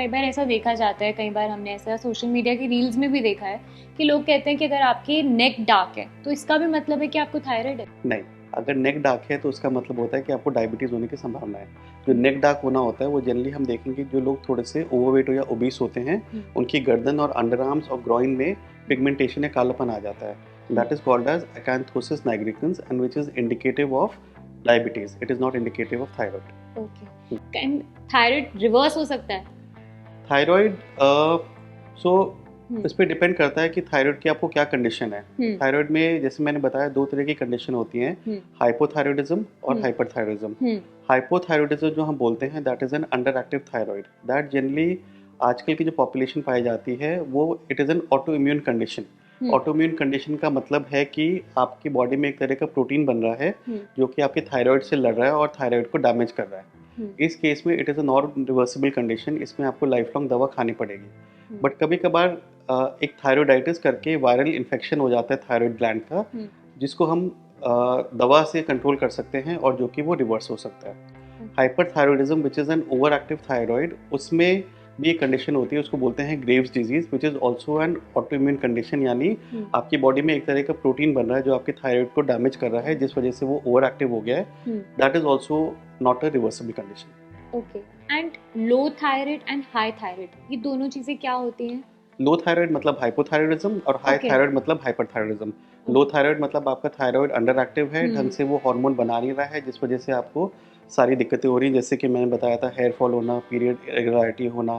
कई बार ऐसा देखा जाता है, कई बार हमने ऐसा सोशल मीडिया की रील्स में भी देखा है कि लोग कहते हैं कि अगर आपकी नेक डार्क है तो इसका भी मतलब है कि आपको थायराइड है। नहीं, अगर नेक डार्क है तो उसका मतलब होता है कि आपको डायबिटीज़ होने की संभावना है। जो नेक डार्क होना होता है वो जनरली हम देखेंगे जो लोग थोड़े से ओवरवेट या ओबीस होते हैं, उनकी गर्दन और अंडर आर्म्स और ग्रोइन में पिगमेंटेशन या कालापन आ जाता है। That is called as acanthosis nigricans and which is indicative of diabetes. It is not indicative of thyroid. Okay, can thyroid reverse हो सकता है? थायराइड इस पे डिपेंड करता है कि थायराइड की आपको क्या कंडीशन है। थायराइड में जैसे मैंने बताया 2 तरह की कंडीशन होती हैं, हाइपोथायराइडिज्म और हाइपरथायराइडिज्म। हाइपोथायराइडिज्म जो हम बोलते हैं that is an under active thyroid. That generally आजकल की जो पॉपुलेशन पाई जाती है वो it is an auto immune condition. Auto immune condition का मतलब है कि आपकी बॉडी में एक तरह का प्रोटीन बन रहा है जो कि आपके थायराइड से लड़ रहा है और थायराइड को डैमेज कर रहा है। इस केस में it is a non reversible condition. इसमें आपको लाइफ लॉन्ग दवा खानी पड़ेगी। बट कभी कभार एक थायरोइडाइटिस करके वायरल इन्फेक्शन हो जाता है थायराइड ग्लैंड का, जिसको हम दवा से कंट्रोल कर सकते हैं और जो कि वो रिवर्स हो सकता है। Hyperthyroidism which is an over active thyroid, उसमें भी एक कंडीशन होती है, उसको बोलते हैं Graves disease which is also an autoimmune condition. यानी आपकी बॉडी में एक तरह का प्रोटीन बन रहा है जो आपके थायराइड को डैमेज कर रहा है, जिस वजह से वो ओवर एक्टिव हो गया है। That is also not a reversible condition. Okay, and low thyroid and high thyroid, ये दोनों चीजें क्या होती हैं? लो थायराइड मतलब हाइपोथायरॉयडिज्म और हाई थायराइड मतलब हाइपरथायरॉयडिज्म। लो थायराइड मतलब आपका थायराइड अंडर एक्टिव है, ढंग से वो हार्मोन बना नहीं रहा है, जिस वजह से आपको सारी दिक्कतें हो रही हैं, जैसे कि मैंने बताया था, हेयर फॉल होना, पीरियड इरेगुलरिटी होना,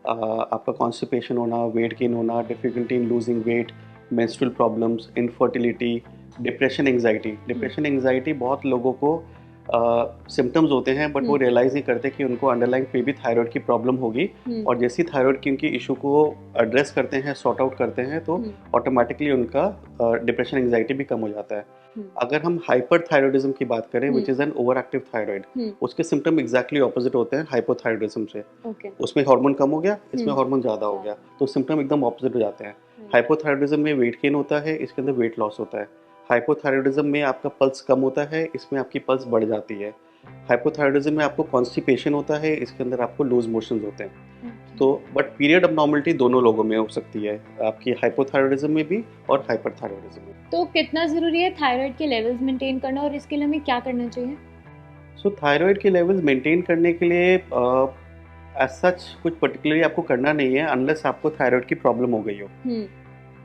आपका कॉन्स्टिपेशन होना, वेट गेन होना, difficulty in losing weight, menstrual problems, infertility, depression anxiety बहुत लोगों को सिम्टम्स होते हैं, बट वो रियलाइज़ नहीं करते कि उनको अंडरलाइन पे भी थायराइड की प्रॉब्लम होगी। और जैसे ही थायराइड की उनकी इशू को एड्रेस करते हैं, सॉर्ट आउट करते हैं, तो ऑटोमेटिकली उनका डिप्रेशन एंग्जाइटी भी कम हो जाता है। अगर हम हाइपरथायरॉयडिज्म की बात करें which is an over active thyroid, उसके सिम्टम एग्जैक्टली ऑपोजिट होते हैं हाइपोथायरॉयडिज्म से। उसमें हार्मोन कम हो गया, इसमें हार्मोन ज़्यादा हो गया, तो सिम्टम एकदम ऑपोजिट हो जाते हैं। हाइपोथायरॉयडिज्म में वेट गेन होता है, इसके अंदर वेट लॉस होता है। हाइपोथायरॉयडिज्म में आपका पल्स कम होता है, इसमें आपकी पल्स बढ़ जाती है। हाइपोथायरॉयडिज्म में आपको कॉन्स्टिपेशन होता है, इसके अंदर आपको लूज मोशंस होते हैं। तो बट पीरियड अबनॉर्मलिटी दोनों लोगों में हो सकती है, आपकी हाइपोथायरॉयडिज्म में भी और हाइपरथायरॉयडिज्म में। तो कितना ज़रूरी है थायराइड के लेवल्स मेंटेन करना और इसके लिए हमें क्या करना चाहिए? सो थायराइड के लेवल्स मेंटेन करने के लिए एज सच कुछ पर्टिकुलरली आपको करना नहीं है, अनलेस आपको थायराइड की प्रॉब्लम हो गई हो।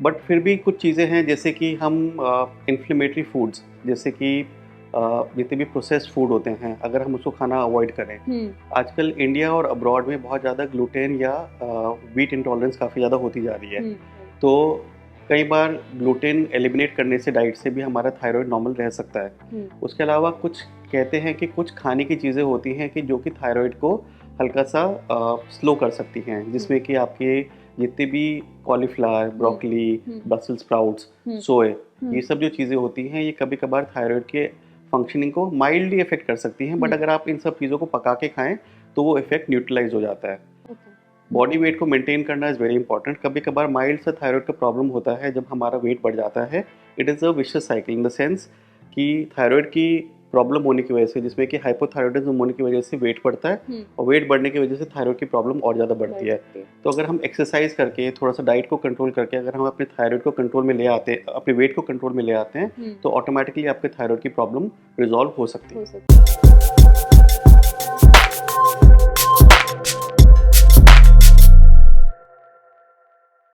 बट फिर भी कुछ चीज़ें हैं, जैसे कि हम इन्फ्लेमेटरी फूड्स, जैसे कि जितने भी प्रोसेस्ड फूड होते हैं, अगर हम उसको खाना अवॉइड करें। आजकल इंडिया और अब्रॉड में बहुत ज़्यादा ग्लूटेन या व्हीट इंटॉलरेंस काफ़ी ज़्यादा होती जा रही है। तो कई बार ग्लूटेन एलिमिनेट करने से, डाइट से भी हमारा थायराइड नॉर्मल रह सकता है। उसके अलावा कुछ कहते हैं कि कुछ खाने की चीज़ें होती हैं कि जो कि थायराइड को हल्का सा स्लो कर सकती हैं, जिसमें कि आपके जितने भी कॉलीफ्लावर, ब्रोकली, ब्रसेल्स स्प्राउट्स, सोए, ये सब जो चीज़ें होती हैं, ये कभी कभार थायराइड के फंक्शनिंग को माइल्डली इफेक्ट कर सकती हैं। बट अगर आप इन सब चीज़ों को पका के खाएं तो वो इफेक्ट न्यूट्रलाइज हो जाता है। बॉडी वेट को मेंटेन करना इज़ वेरी इंपॉर्टेंट। कभी कभार माइल्ड सा थायराइड का प्रॉब्लम होता है जब हमारा वेट बढ़ जाता है। It is a vicious cycle in the sense कि थायराइड की प्रॉब्लम होने की वजह से, जिसमें कि हाइपोथायरॉयडिज्म होने की वजह से वेट बढ़ता है, और वेट बढ़ने की वजह से थायराइड की प्रॉब्लम और ज़्यादा बढ़ती है। तो अगर हम एक्सरसाइज करके, थोड़ा सा डाइट को कंट्रोल करके, अगर हम अपने थायराइड को कंट्रोल में ले आते हैं, अपने वेट को कंट्रोल में ले आते हैं, तो ऑटोमेटिकली आपके थायराइड की प्रॉब्लम रिजॉल्व हो सकती है।